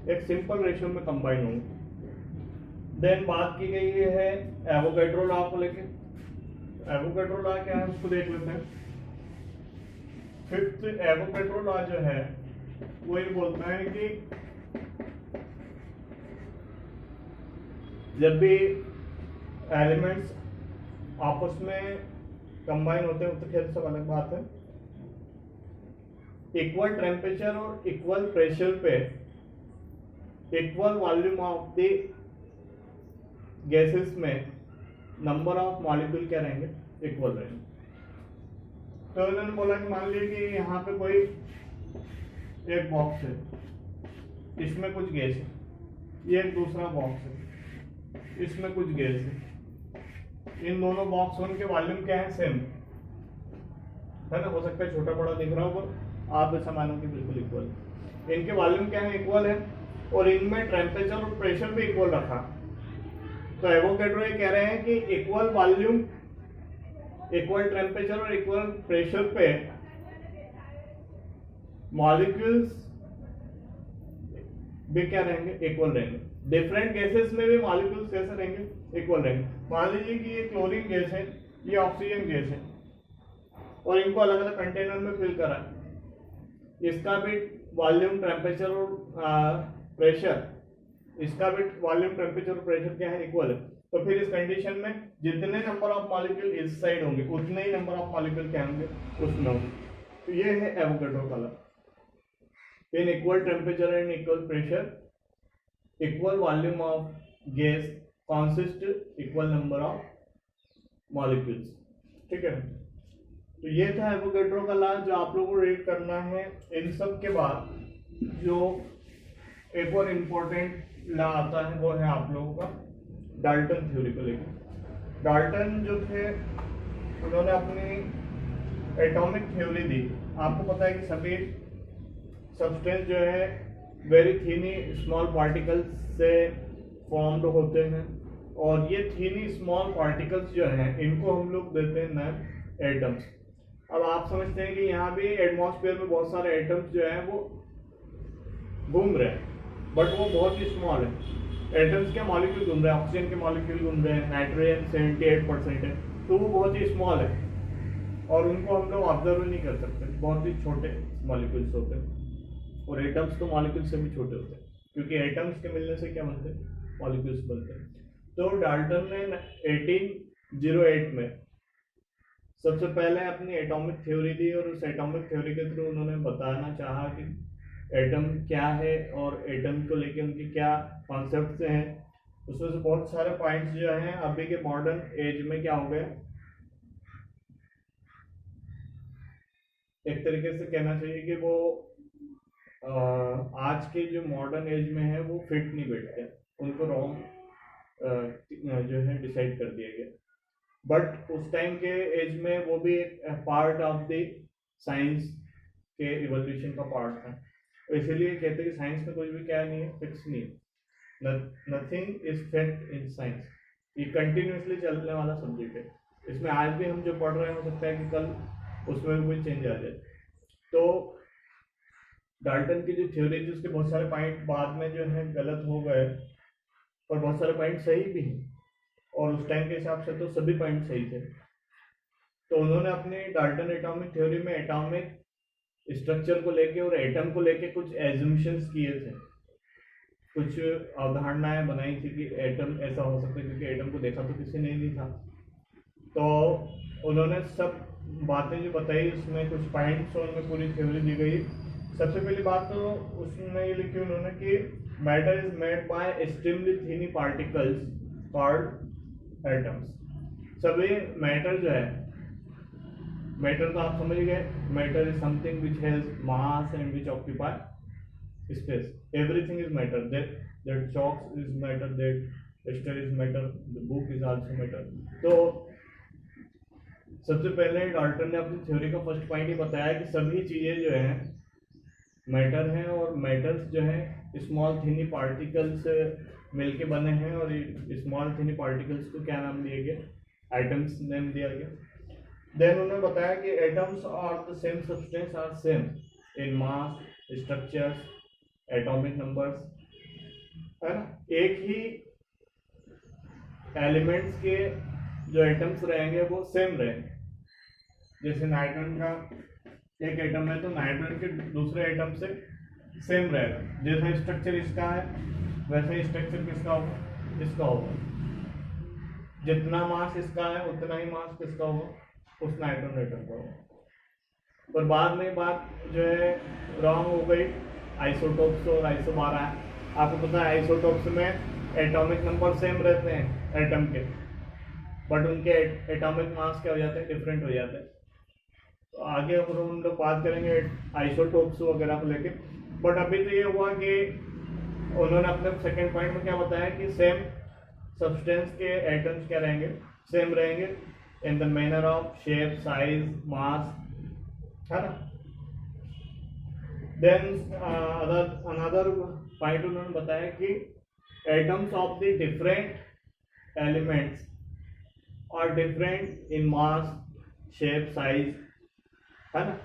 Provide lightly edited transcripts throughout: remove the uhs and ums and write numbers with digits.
एक simple ratio में combine होंगे। देन बात की गई है एवोगैड्रो लॉ को लेके। एवोगैड्रो लॉ क्या है उसको देख लेते हैं। फिफ्थ एवोगैड्रो लॉ जो है वो ये बोलता है कि जब भी एलिमेंट्स आपस में कंबाइन होते हैं तो खैर सब अलग बात है, इक्वल टेम्परेचर और इक्वल प्रेशर पे equal volume of the gases में नंबर ऑफ मॉलिक्यूल क्या रहेंगे, इक्वल रहेंगे। तो इन्होंने बोला कि मान लीजिए कि यहाँ पे कोई एक बॉक्स है, इसमें कुछ गैस है, ये एक दूसरा बॉक्स है, इसमें कुछ गैस है। इन दोनों बॉक्सों के वॉल्यूम क्या है, सेम है ना। हो सकता है छोटा बड़ा दिख रहा हो, आप ऐसा मानो कि बिल्कुल इक्वल। इनके वॉल्यूम क्या है, इक्वल है, और इनमें टेम्परेचर और प्रेशर भी इक्वल रखा। तो एवोगैड्रो ये कह रहे हैं कि इक्वल वॉल्यूम, इक्वल टेम्परेचर और इक्वल प्रेशर पे मॉलिक्यूल्स भी क्या रहेंगे, इक्वल रहेंगे। डिफरेंट गैसेस में भी मॉलिक्यूल्स कैसे रहेंगे, इक्वल रहेंगे। मान लीजिए कि ये क्लोरीन गैस है, ये ऑक्सीजन गैस है, और इनको अलग अलग कंटेनर में फिल करा है। इसका भी वॉल्यूम, टेम्परेचर और प्रेशर, इसका भी वॉल्यूम, टेम्परेचर और प्रेशर क्या है, इक्वल है। तो फिर इस कंडीशन में जितने नंबर ऑफ मॉलिक्यूल इस साइड होंगे उतने ही नंबर ऑफ मॉलिक्यूल क्या होंगे, उसमें होंगे। तो ये है एवोगैड्रो का law. In equal temperature and equal pressure equal volume of gas consist equal number of molecules. ठीक है, तो ये था एवोगैड्रो का लॉ जो आप लोगों को रीड करना है। इन सब के बाद जो एक और इम्पोर्टेंट लॉ आता है वो है आप लोगों का डाल्टन थ्योरी को लेकर। डाल्टन जो थे उन्होंने अपनी एटॉमिक थ्योरी दी। आपको पता है कि सभी सब्सटेंस जो है वेरी थीनी स्मॉल पार्टिकल्स से फॉर्म्ड होते हैं, और ये थीनी स्मॉल पार्टिकल्स जो हैं इनको हम लोग देते हैं नाम एटम्स। अब आप समझते हैं कि यहाँ भी एटमॉस्फेयर में बहुत सारे एटम्स जो हैं वो घूम रहे हैं, बट वो बहुत ही स्मॉल है। एटम्स के मॉलिक्यूल घूम रहे हैं, ऑक्सीजन के मॉलिक्यूल घूम रहे हैं, नाइट्रोजन 78% है, तो वो बहुत ही स्मॉल है और उनको हम लोग ऑब्जर्व नहीं कर सकते, बहुत ही छोटे मॉलिक्यूल्स होते हैं। और एटम्स तो मॉलिक्यूल से भी छोटे होते हैं, क्योंकि एटम्स के मिलने से क्या बनते हैं, मॉलिक्यूल्स बनते हैं। तो डाल्टन ने 1808 में सबसे पहले अपनी एटॉमिक थ्योरी दी, और उस एटॉमिक थ्योरी के थ्रू उन्होंने बताना चाहा कि एटम क्या है और एटम को लेके उनके क्या कॉन्सेप्ट्स हैं। उसमें से बहुत सारे पॉइंट्स जो हैं अभी के मॉडर्न एज में क्या हो गए, एक तरीके से कहना चाहिए कि वो आज के जो मॉडर्न एज में है वो फिट नहीं बैठते, उनको रॉन्ग जो है डिसाइड कर दिया गया। बट उस टाइम के एज में वो भी एक पार्ट ऑफ द साइंस के इवोल्यूशन का पार्ट था। तो इसीलिए कहते हैं कि साइंस में कुछ भी क्या नहीं है, फिक्स नहीं है, nothing is fact in science. ये कंटिन्यूसली चलने वाला सब्जेक्ट है। इसमें आज भी हम जो पढ़ रहे हैं हो सकता है कि कल उसमें भी कोई चेंज आ जाए। तो डाल्टन की जो थ्योरी थी उसके बहुत सारे पॉइंट बाद में जो है गलत हो गए, और बहुत सारे पॉइंट सही भी हैं, और उस टाइम के हिसाब से तो सभी पॉइंट सही थे। तो उन्होंने अपनी डाल्टन एटॉमिक थ्योरी में एटॉमिक स्ट्रक्चर को लेके और एटम को लेके कुछ एज्यूम्शंस किए थे, कुछ अवधारणाएं बनाई थी कि एटम ऐसा हो सकता है, क्योंकि एटम को देखा तो किसी ने नहीं था। तो उन्होंने सब बातें जो बताई उसमें कुछ पॉइंट्स और उनमें पूरी थ्योरी दी गई। सबसे पहली बात तो उसमें ये लिखी उन्होंने कि matter is made by extremely tiny particles called atoms. सभी मैटर जो है, मैटर तो आप समझ गए, matter is something which has mass and which occupy space. Everything is matter, that chalk is matter, that stir is matter, the book is also matter. तो सबसे पहले डाल्टन ने अपनी थ्योरी का फर्स्ट पॉइंट ये बताया कि सभी चीजें जो हैं मैटर हैं, और मैटर्स जो हैं स्मॉल थीनी पार्टिकल्स मिलके बने हैं, और स्मॉल थीनी पार्टिकल्स को क्या नाम दिया गया, एटम्स नेम दिया गया। देन उन्होंने बताया कि atoms are the same substance are same in mass, structures, atomic numbers, है ना, एक ही एलिमेंट्स के जो एटम्स रहेंगे वो सेम रहेंगे। जैसे नाइट्रोजन का एक एटम है तो नाइट्रोजन के दूसरे एटम से सेम रहेगा, जैसा स्ट्रक्चर इसका है वैसे ही स्ट्रक्चर किसका होगा, इसका होगा। जितना मास इसका है उतना ही मास किसका होगा, उस नाइट्रोजन एटम का होगा। पर बाद में बात जो है रॉन्ग हो गई, आइसोटोप्स और आइसोबार है। आपको पता है आइसोटोप्स में एटॉमिक नंबर सेम रहते हैं एटम के, बट उनके एटॉमिक मास क्या हो जाते हैं, डिफरेंट हो जाते हैं। तो आगे हम लोग बात करेंगे आइसोटोप्स वगैरह को लेके। बट अभी तो ये हुआ कि उन्होंने अपने सेकंड पॉइंट में क्या बताया कि सेम सब्सटेंस के एटम्स क्या रहेंगे, सेम रहेंगे in the manner of shape, size, mass, है ना। देन अनदर पॉइंट उन्होंने बताया कि atoms of the different elements are different in mass, shape, size, है ना।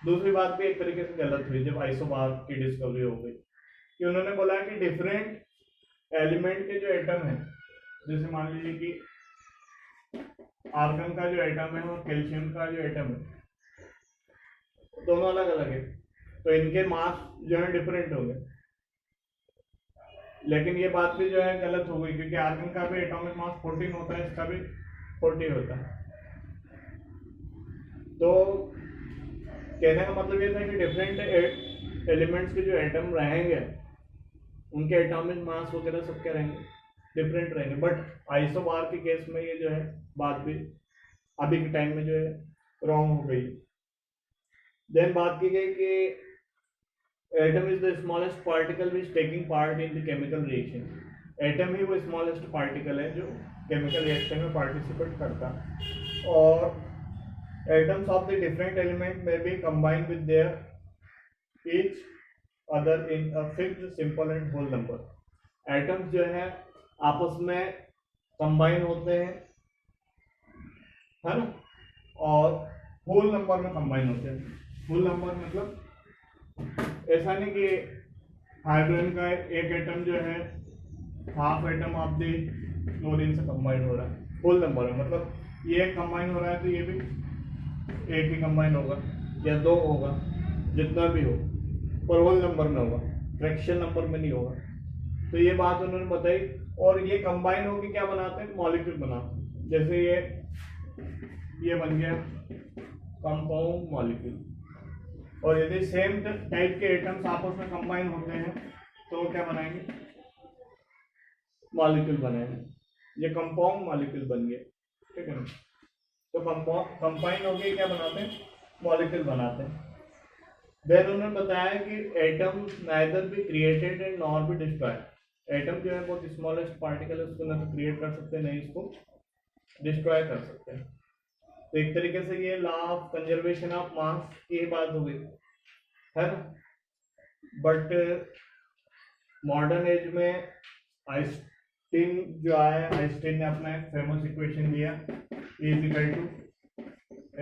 दूसरी बात भी एक तरीके से गलत हुई जब आइसोबार की डिस्कवरी हो गई, कि उन्होंने बोला कि डिफरेंट एलिमेंट के जो एटम है, जैसे मान लीजिए कि आर्गन का जो एटम है और कैल्शियम का जो एटम है दोनों अलग अलग है, तो इनके मास जो है डिफरेंट होंगे। लेकिन ये बात भी जो है गलत हो गई, क्योंकि आर्गन का भी एटॉमिक मास 14 होता है, इसका भी 40 होता है। तो कहने का मतलब ये था कि डिफरेंट एलिमेंट्स के जो एटम रहेंगे उनके एटॉमिक मास वगैरह सब क्या रहेंगे, डिफरेंट रहेंगे। बट आइसोबार के केस में ये जो है बात भी अभी के टाइम में जो है रॉन्ग हो गई। देन बात की गई कि atom is the smallest particle which taking part in the chemical reaction. Atom ही वो स्मॉलेस्ट पार्टिकल है जो केमिकल रिएक्शन में पार्टिसिपेट करता है। और atoms of the different element may be combined with their each other in a fixed simple and whole number। atoms जो है आपस में कंबाइन होते हैं, है ना, और होल नंबर में कंबाइन होते हैं। होल नंबर मतलब ऐसा नहीं कि हाइड्रोजन का एक एटम जो है half atom of the chlorine से कंबाइन हो रहा है, होल नंबर में मतलब ये कंबाइन हो रहा है तो ये भी एक ही कंबाइन होगा या दो होगा, जितना भी हो, पर होल नंबर में होगा, फ्रैक्शन नंबर में नहीं होगा। तो ये बात उन्होंने बताई। और ये कंबाइन होकर क्या बनाते हैं, मॉलिक्यूल बनाते हैं। जैसे ये बन गया कंपाउंड मॉलिक्यूल। और यदि सेम टाइप के एटम्स आपस में कंबाइन होते हैं तो वो क्या बनाएंगे, मॉलिक्यूल बनाएंगे। ये कंपाउंड मॉलिक्यूल बन गए, ठीक है ना। तो कंबाइन होके क्या बनाते हैं, मॉलिक्यूल बनाते हैं। देन उन्होंने बताया कि atom neither be created and nor be destroyed. Atom जो है बहुत स्मॉलेस्ट पार्टिकल है, उसको ना तो क्रिएट कर सकते हैं नहीं इसको डिस्ट्रॉय कर सकते हैं। तो एक तरीके से ये law of conservation of mass की बात हो गई, है ना। बट मॉडर्न एज में आइंस्टीन जो आया, आइंस्टीन ने अपना एक फेमस इक्वेशन दिया इक्वल टू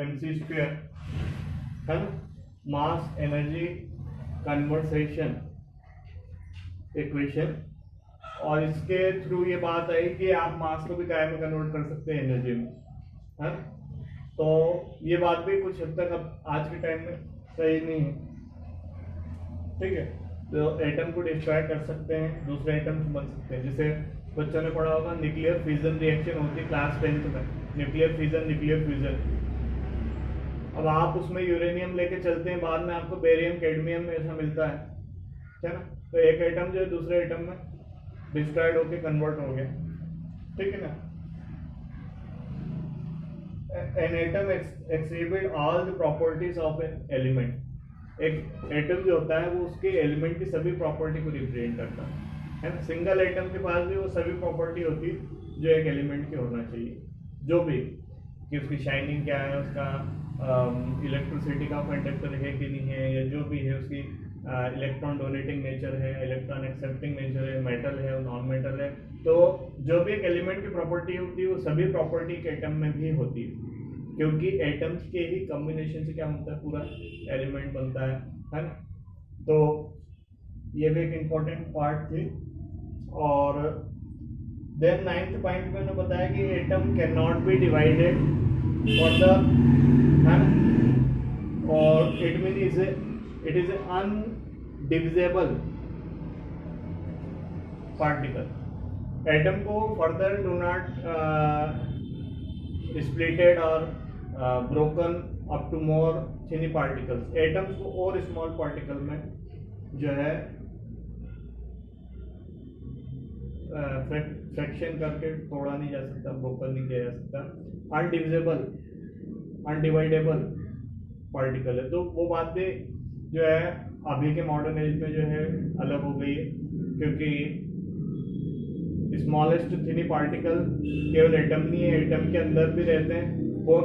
mc स्क्वायर, है ना, मास एनर्जी कन्वर्सेशन इक्वेशन। और इसके थ्रू ये बात आई कि आप मास को भी काय में कन्वर्ट कर सकते हैं एनर्जी में, है ना। तो ये बात भी कुछ हद तक अब आज के टाइम में सही नहीं है, ठीक है। तो एटम को डिस्ट्रॉय कर सकते हैं, दूसरे एटम्स बन सकते हैं। जैसे बच्चों ने पढ़ा होगा न्यूक्लियर फिजन रिएक्शन होती है क्लास 10th में, न्यूक्लियर फिजन, न्यूक्लियर फ्यूजन। अब आप उसमें यूरेनियम लेके चलते हैं, बाद में आपको बेरियम, कैडमियम ऐसा मिलता है ना। तो एक एटम जो है दूसरे एटम में डिस्ट्रॉयड होके कन्वर्ट हो गया, ठीक है ना। An atom exhibit all the properties of an element. एक एटम जो होता है वो उसके एलिमेंट की सभी प्रॉपर्टी को रिप्रेजेंट करता है ना। सिंगल एटम के पास भी वो सभी प्रॉपर्टी होती है जो एक एलिमेंट की होना चाहिए, जो भी, कि उसकी शाइनिंग क्या है, उसका इलेक्ट्रिसिटी का कंडक्टर है कि नहीं है, या जो भी है उसकी इलेक्ट्रॉन डोनेटिंग नेचर है, इलेक्ट्रॉन एक्सेप्टिंग नेचर है, मेटल है, नॉन मेटल है। तो जो भी एक एलिमेंट की प्रॉपर्टी होती है वो सभी प्रॉपर्टी के एटम में भी होती है, क्योंकि एटम्स के ही कॉम्बिनेशन से क्या बनता है, पूरा एलिमेंट बनता है ना। तो ये भी एक इम्पोर्टेंट पार्ट थी और देन 9th पॉइंट में उन्होंने बताया कि atom can not be divided for the, है ना, और it mean it is undivisible particle. Atom को फर्दर डू नॉट स्प्लिटेड और broken up to more tiny particles. Atoms को और स्मॉल पार्टिकल में जो है फ्रैक्शन करके तोड़ा नहीं जा सकता, ब्रोकन नहीं किया जा सकता। अनडिविजेबल, अनडिवाइडेबल पार्टिकल है। तो वो बातें जो है अभी के मॉडर्न एज में जो है अलग हो गई है, क्योंकि स्मॉलेस्ट थिनी पार्टिकल केवल एटम नहीं है, एटम के अंदर भी रहते हैं। वो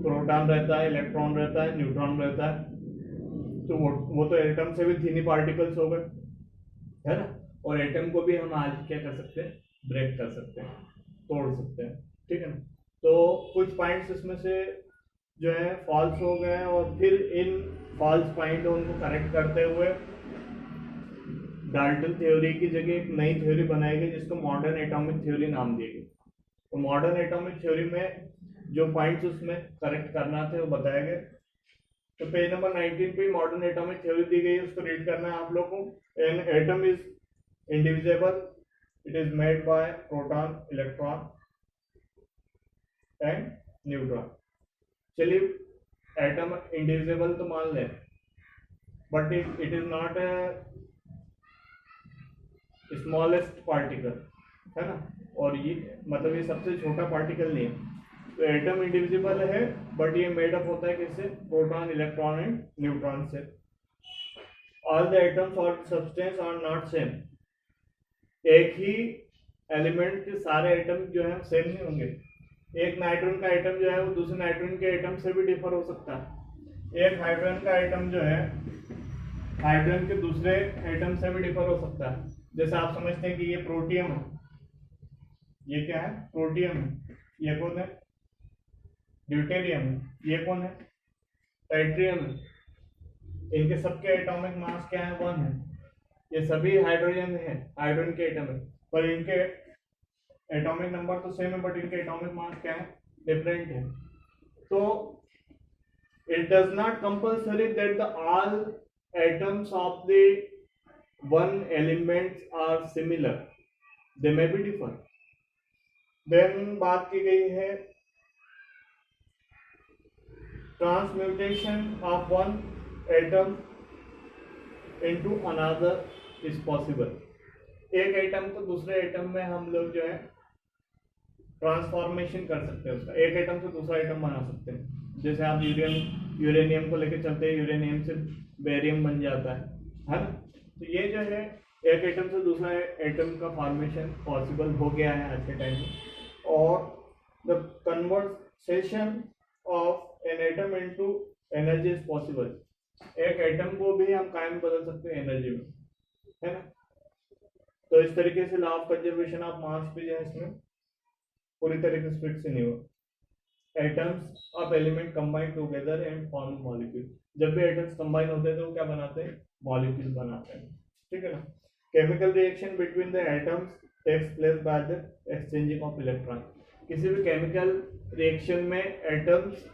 प्रोटॉन रहता है, इलेक्ट्रॉन रहता है, न्यूट्रॉन रहता है। तो वो तो एटम से भी थिनी पार्टिकल्स हो गए, है ना। और एटम को भी हम आज क्या कर सकते हैं, ब्रेक कर सकते हैं, तोड़ सकते हैं, ठीक है ना। तो कुछ पॉइंट्स इसमें से जो है फॉल्स हो गए, और फिर इन फॉल्स पॉइंट उनको करेक्ट करते हुए डाल्टन थ्योरी की जगह एक नई थ्योरी बनाई गई जिसको मॉडर्न एटॉमिक थ्योरी नाम दिया गया। तो मॉडर्न एटॉमिक थ्योरी में जो पॉइंट्स उसमें करेक्ट करना थे वो बताए गए। तो पेज नंबर 19 पे मॉडर्न एटॉमिक थ्योरी दी गई है, उसको रीड करना है आप लोगों को। An atom is indivisible, it is made bye proton, electron and neutron. चलिए एटम इंडिविजिबल तो मान लें, but it is not a smallest particle, है ना। और ये मतलब ये सबसे छोटा पार्टिकल नहीं है। तो एटम इंडिविजिबल है, बट ये मेड अप होता है किससे, प्रोटॉन, इलेक्ट्रॉन एंड न्यूट्रॉन से। ऑल द एटम्स और सब्सटेंस आर नॉट सेम। एक ही एलिमेंट के सारे एटम जो है सेम नहीं होंगे। एक नाइट्रोजन का एटम जो है वो दूसरे नाइट्रोजन के एटम से भी डिफर हो सकता है। एक हाइड्रोजन का एटम जो है हाइड्रोजन के दूसरे एटम से भी डिफर हो सकता है। जैसे आप समझते हैं कि ये प्रोटियम है, ये क्या है, प्रोटियम है। ये कौन है, ड्यूटेरियम है। ये कौन है, टाइट्रियम है। इनके सबके एटॉमिक मास क्या है, 1 है। ये सभी हाइड्रोजन है, हाइड्रोजन के एटम है, पर इनके एटॉमिक नंबर तो सेम है, बट इनके एटॉमिक मास क्या है, डिफरेंट है। तो it does not compulsory that the all atoms of the one elements are similar, they may be different. Then बात की गई है transmutation of one atom into another is possible. एक एटम को दूसरे एटम में हम लोग जो है ट्रांसफॉर्मेशन कर सकते हैं, उसका एक एटम से दूसरा एटम बना सकते हैं। जैसे आप यूरेनियम को लेकर चलते हैं, यूरेनियम से बेरियम बन जाता है ना। तो ये जो है एक एटम से दूसरा एटम का फॉर्मेशन पॉसिबल हो गया है आज के टाइम में। और the conversation of an atom into energy is possible. एक एटम को भी हम कायम बदल सकते हैं एनर्जी में, है ना। तो इस तरीके से law of conservation of mass भी जो है इसमें पूरी तरीके से फिक्स नहीं हुआ। Atoms of element combine together and form molecule. जब भी एटम्स कंबाइन होते हैं तो वो क्या बनाते हैं, मॉलिक्यूल बनाते हैं, ठीक है ना। Chemical reaction between the atoms takes place by the exchanging of electron. किसी भी केमिकल रिएक्शन में एटम्स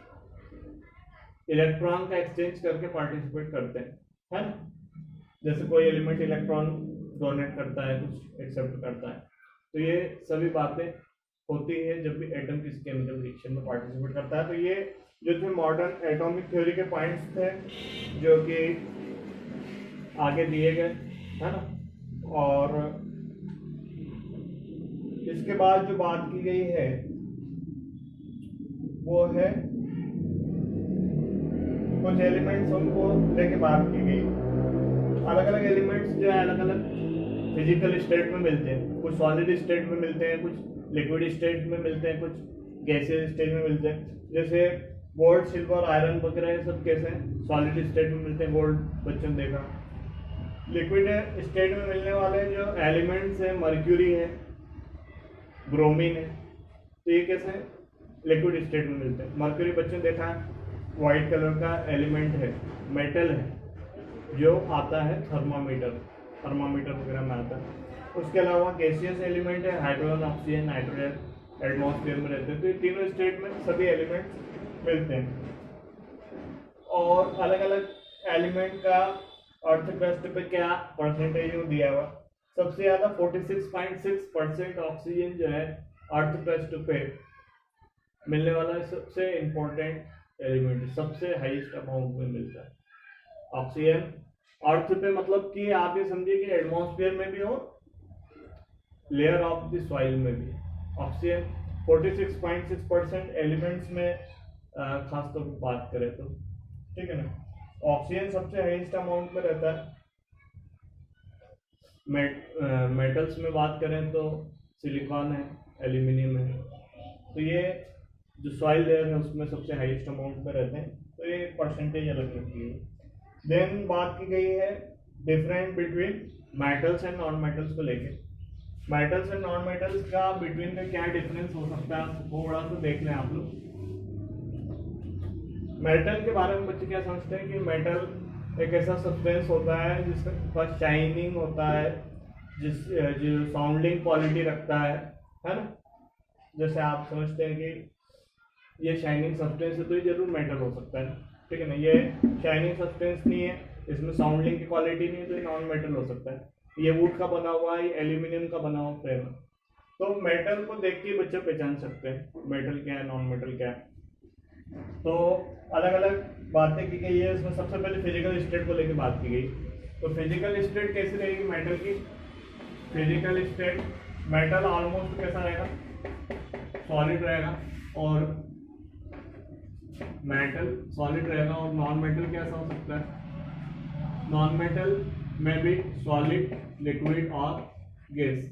इलेक्ट्रॉन का एक्सचेंज करके पार्टिसिपेट करते हैं, है ना। जैसे कोई एलिमेंट इलेक्ट्रॉन डोनेट करता है, कुछ एक्सेप्ट करता है। तो ये सभी बातें होती है जब भी एटम किसी केमिकल रिएक्शन में पार्टिसिपेट करता है। तो ये जो थे मॉडर्न एटॉमिक थ्योरी के पॉइंट्स थे जो कि आगे दिए गए, है ना। और इसके बाद जो बात की गई है वो है कुछ एलिमेंट्स उनको लेके बात की गई। अलग अलग एलिमेंट्स जो है अलग अलग फिजिकल स्टेट में मिलते हैं। कुछ सॉलिड स्टेट में मिलते हैं, कुछ लिक्विड स्टेट में मिलते हैं, कुछ गैसियस स्टेट में मिलते हैं। जैसे गोल्ड, सिल्वर, आयरन वगैरह ये सब कैसे हैं, सॉलिड स्टेट में मिलते हैं। गोल्ड बच्चों ने देखा। लिक्विड स्टेट में मिलने वाले जो एलिमेंट्स हैं, मर्क्यूरी है, ब्रोमीन है। तो ये कैसे लिक्विड स्टेट में मिलते हैं। मर्क्यूरी बच्चों ने देखा है, वाइट कलर का एलिमेंट है, मेटल है, जो आता है थर्मामीटर वगैरह में आता है। उसके अलावा गैसियस एलिमेंट है, हाइड्रोजन, ऑक्सीजन, नाइट्रोजन एटमॉस्फेयर में रहते हैं। तो ये तीनों स्टेट में सभी एलिमेंट्स मिलते हैं। और अलग अलग एलिमेंट का अर्थ क्रस्ट पे क्या परसेंटेज दिया हुआ, सबसे ज़्यादा 46.6% ऑक्सीजन जो है अर्थ क्रस्ट पे मिलने वाला सबसे इम्पोर्टेंट एलिमेंट है, सबसे हाईएस्ट अमाउंट में मिलता है ऑक्सीजन अर्थ पे। मतलब कि आप ये समझिए कि एटमॉस्फेयर में भी हो, लेयर ऑफ द सॉइल में भी ऑक्सीजन 46.6% एलिमेंट्स में खासतौर पर बात करें तो, ठीक है ना। ऑक्सीजन सबसे हाईएस्ट अमाउंट में रहता है। मेटल्स में बात करें तो सिलिकॉन है, एल्यूमिनियम है। तो ये जो सॉइल लेयर है उसमें सबसे हाईएस्ट अमाउंट में रहते हैं। तो ये परसेंटेज अलग रखी है। देन बात की गई है different between metals and non metals को लेके। मेटल्स एंड नॉन मेटल्स का बिटवीन में क्या डिफरेंस हो सकता है थोड़ा सा देख लें आप लोग। मेटल के बारे में बच्चे क्या समझते हैं कि मेटल एक ऐसा सब्सटेंस होता है जिसका फर्स्ट शाइनिंग होता है, जो साउंडिंग क्वालिटी रखता है ना। जैसे आप समझते हैं कि ये शाइनिंग सब्सटेंस है तो ये जरूर मेटल हो सकता है, ठीक है ना। ये शाइनिंग सब्सटेंस नहीं है, इसमें साउंडिंग की क्वालिटी नहीं है, तो ये नॉन मेटल हो सकता है। ये वुड का बना हुआ है, एल्यूमिनियम का बना हुआ फ्रेम। तो मेटल को देख के बच्चे पहचान सकते हैं मेटल क्या है, नॉन मेटल क्या है। तो अलग अलग बातें की गई है। इसमें सबसे पहले फिजिकल स्टेट को लेकर बात की गई। तो फिजिकल स्टेट कैसी रहेगी मेटल की? फिजिकल स्टेट मेटल ऑलमोस्ट कैसा रहेगा, सॉलिड रहेगा। और मेटल सॉलिड रहेगा। और नॉन मेटल कैसा हो सकता है? नॉन मेटल में भी सॉलिड, लिक्विड और गैस,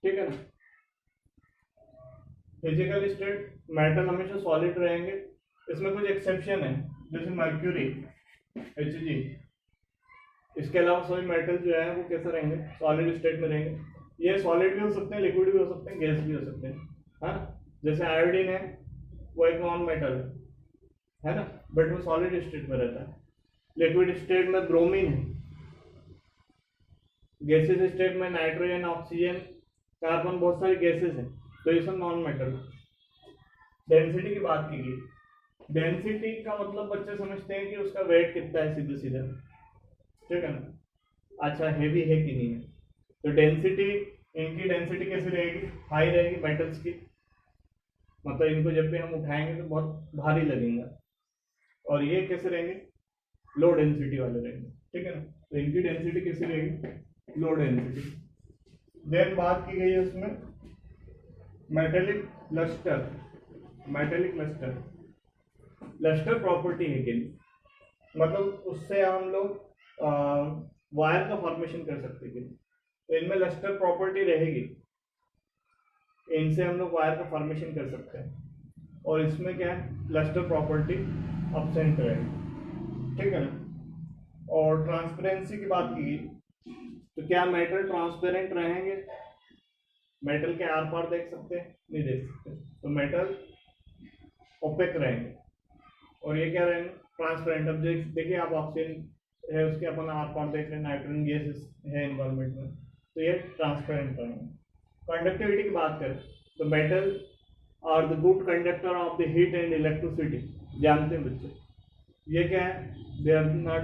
ठीक है ना। फिजिकल स्टेट मेटल हमेशा सॉलिड रहेंगे। इसमें कुछ एक्सेप्शन है, जैसे मर्क्यूरी, Hg। इसके अलावा सभी मेटल जो है वो कैसे रहेंगे, सॉलिड स्टेट में रहेंगे। ये सॉलिड भी हो सकते हैं, लिक्विड भी हो सकते हैं, गैस भी हो सकते हैं, हाँ। जैसे आयोडीन है, वो एक नॉन मेटल है ना, बट वो सॉलिड स्टेट में रहता है। लिक्विड स्टेट में ब्रोमीन है। गैसेस स्टेट में नाइट्रोजन, ऑक्सीजन, कार्बन, बहुत सारी गैसेस हैं। तो ये सब नॉन मेटल। डेंसिटी की बात की गई। डेंसिटी का मतलब बच्चे समझते हैं कि उसका वेट कितना है, सीधे सीधे, ठीक है ना। अच्छा, हेवी है कि नहीं है। तो डेंसिटी, इनकी डेंसिटी कैसी रहेगी? हाई रहेगी मेटल्स की। मतलब इनको जब भी हम उठाएंगे तो बहुत भारी लगेंगे। और ये कैसे रहेंगे? लो डेंसिटी वाले रहेंगे, ठीक है ना। तो इनकी डेंसिटी कैसी रहेगी? Low density. देन बात की गई है उसमें metallic lustre. Metallic lustre, lustre property है कि मतलब उससे हम लोग वायर का फॉर्मेशन कर सकते हैं। तो इनमें लस्टर प्रॉपर्टी रहेगी, इनसे हम लोग वायर का फॉर्मेशन कर सकते हैं। और इसमें क्या है, लस्टर प्रॉपर्टी एब्सेंट रहेगी, ठीक है ना। और ट्रांसपेरेंसी की बात की, तो क्या मेटल ट्रांसपेरेंट रहेंगे? मेटल के आर पार देख सकते हैं? नहीं देख सकते। तो मेटल ओपेक रहेंगे। और ये क्या रहेंगे? ट्रांसपेरेंट। अब देखिए आप, ऑक्सीजन है उसके अपन आर पार देख रहे हैं, नाइट्रोजन गैस है एनवायरमेंट में, तो ये ट्रांसपेरेंट रहेंगे। कंडक्टिविटी की बात करें तो metal are the good conductor of the heat and electricity. जानते हैं बच्चे, ये क्या है? They are not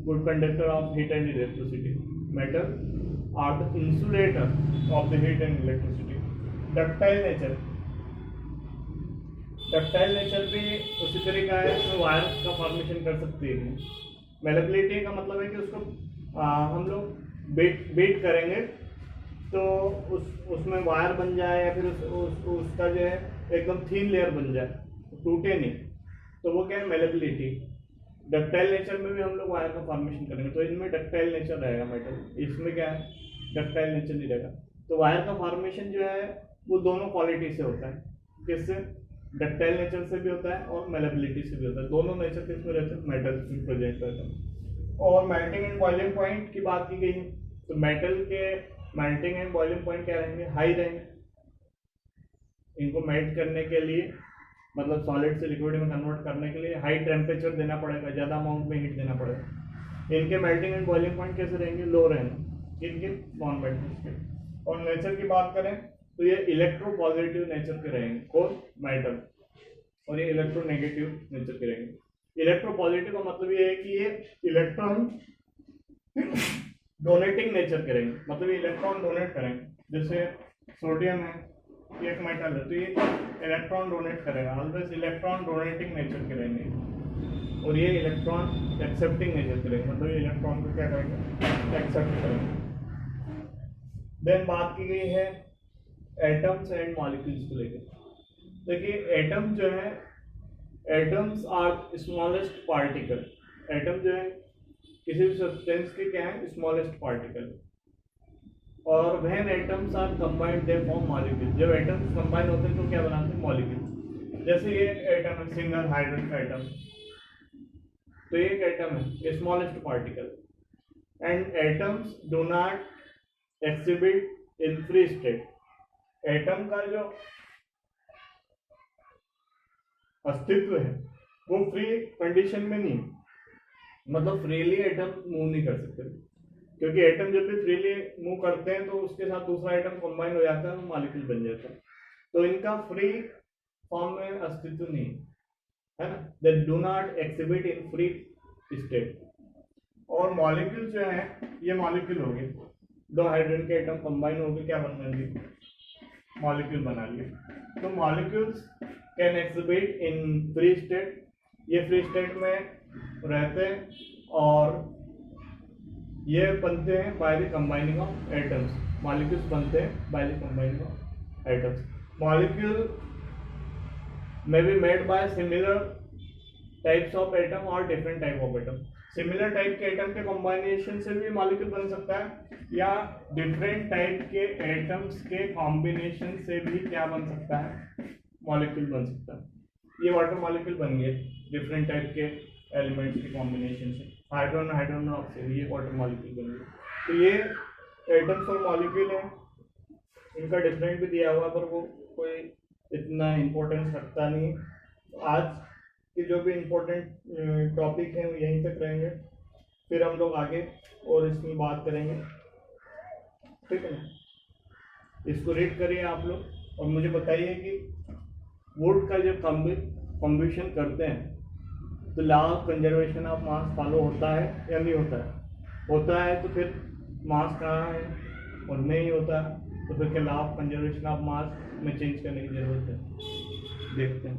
good conductor of heat and electricity. Metal are the insulator of the heat and electricity. Ductile nature, ductile nature भी उसी तरह का है, इसमें वायर का फॉर्मेशन कर सकती है। मेलेबिलिटी का मतलब है कि उसको हम लोग बीट करेंगे तो उसमें वायर बन जाए, या फिर उसका जो है एकदम थीन लेयर बन जाए, टूटे नहीं। तो वो क्या है? मेलेबिलिटी। डक्टाइल नेचर में भी हम लोग वायर का फॉर्मेशन करेंगे, तो इनमें डक्टाइल नेचर रहेगा मेटल। इसमें क्या है? डक्टाइल नेचर नहीं रहेगा। तो वायर का फॉर्मेशन जो है वो दोनों क्वालिटी से होता है। किससे? डक्टाइल नेचर से भी होता है और मेलेबिलिटी से भी होता है। दोनों नेचर किस में रहते हैं? मेटल में प्रेजेंट रहते हैं। और मेल्टिंग एंड बॉइलिंग पॉइंट की बात की गई है, तो मेटल के मेल्टिंग एंड बॉइलिंग पॉइंट क्या रहेंगे? हाई रहेंगे। इनको मेल्ट करने के लिए, मतलब सॉलिड से लिक्विड में कन्वर्ट करने के लिए हाई टेम्परेचर देना पड़ेगा, ज़्यादा अमाउंट में हीट देना पड़ेगा। इनके मेल्टिंग एंड बॉइलिंग पॉइंट कैसे रहेंगे? लो रहेंगे। किनके, नॉन मेटल्स के। और नेचर की बात करें तो ये इलेक्ट्रोपॉजिटिव नेचर के रहेंगे, कौन, मेटल, और ये इलेक्ट्रोनेगेटिव नेचर के रहेंगे। इलेक्ट्रोपॉजिटिव का मतलब ये है कि ये इलेक्ट्रॉन डोनेटिंग नेचर के रहेंगे, मतलब ये इलेक्ट्रॉन डोनेट करेंगे। जैसे सोडियम है, ये एक मेटल है, तो ये इलेक्ट्रॉन डोनेट करेगा, ऑलवेज इलेक्ट्रॉन डोनेटिंग नेचर के रहेंगे। और ये इलेक्ट्रॉन एक्सेप्टिंग नेचर के रहेंगे, मतलब ये इलेक्ट्रॉन को क्या करेंगे, एक्सेप्ट करेंगे। देन बात की गई है एटम्स एंड मॉलिक्यूल्स को लेकर। देखिए एटम जो है, atoms are smallest particle. Atom जो है किसी भी सब्सटेंस के क्या है, स्मॉलेस्ट पार्टिकल। और when atoms are combined they form molecule. जब एटम्स कंबाइन होते हैं तो क्या बनाते हैं, मॉलिक्यूल। जैसे ये एटम है, सिंगल हाइड्रोजन का एटम, तो ये एक एटम है, smallest particle. And atoms do not exhibit in free state. Atom का जो अस्तित्व है वो फ्री कंडीशन में नहीं है, मतलब फ्रीली एटम मूव नहीं कर सकते, क्योंकि एटम जब भी फ्रीली मूव करते हैं तो उसके साथ दूसरा एटम कंबाइन हो जाता है, मॉलिक्यूल बन जाता है। तो इनका फ्री फॉर्म में अस्तित्व नहीं है ना, they do not exhibit in free state. और मॉलिक्यूल जो है, ये मॉलिक्यूल हो गए, दो हाइड्रोजन के एटम कंबाइन हो गए, क्या बन गए, मॉलिक्यूल बना लिए। तो molecules can exhibit in free state, ये फ्री स्टेट में रहते हैं और ये बनते हैं by the combining of atoms. Molecules बनते हैं by the combining of atoms. Molecule may be made by similar types of atom or different type of atom। Similar type के एटम के कॉम्बिनेशन से भी मॉलिक्यूल बन सकता है, या डिफरेंट टाइप के एटम्स के कॉम्बिनेशन से भी क्या बन सकता है, मॉलिक्यूल बन सकता है। ये वाटर मॉलिक्यूल बन गए डिफरेंट टाइप के एलिमेंट्स के कॉम्बिनेशन से, हाइड्रोजन हाइड्रोजन ऑक्सीजन, ये वाटर मॉलिक्यूल बन गए। तो ये एटम्स और मॉलिक्यूल है, इनका डिफरेंट भी दिया हुआ, पर वो कोई इतना इम्पोर्टेंस रखता नहीं। आज की जो भी इम्पोर्टेंट टॉपिक हैं वो यहीं तक रहेंगे, फिर हम लोग आगे और इसमें बात करेंगे, ठीक है ना। इसको रीड करिए आप लोग और मुझे बताइए कि वुड का जब कम्बशन करते हैं तो law of conservation of mass follow होता है या नहीं होता है। होता है तो फिर मास कहाँ है, और नहीं होता तो फिर क्या law of conservation of mass में चेंज करने की जरूरत है, देखते हैं।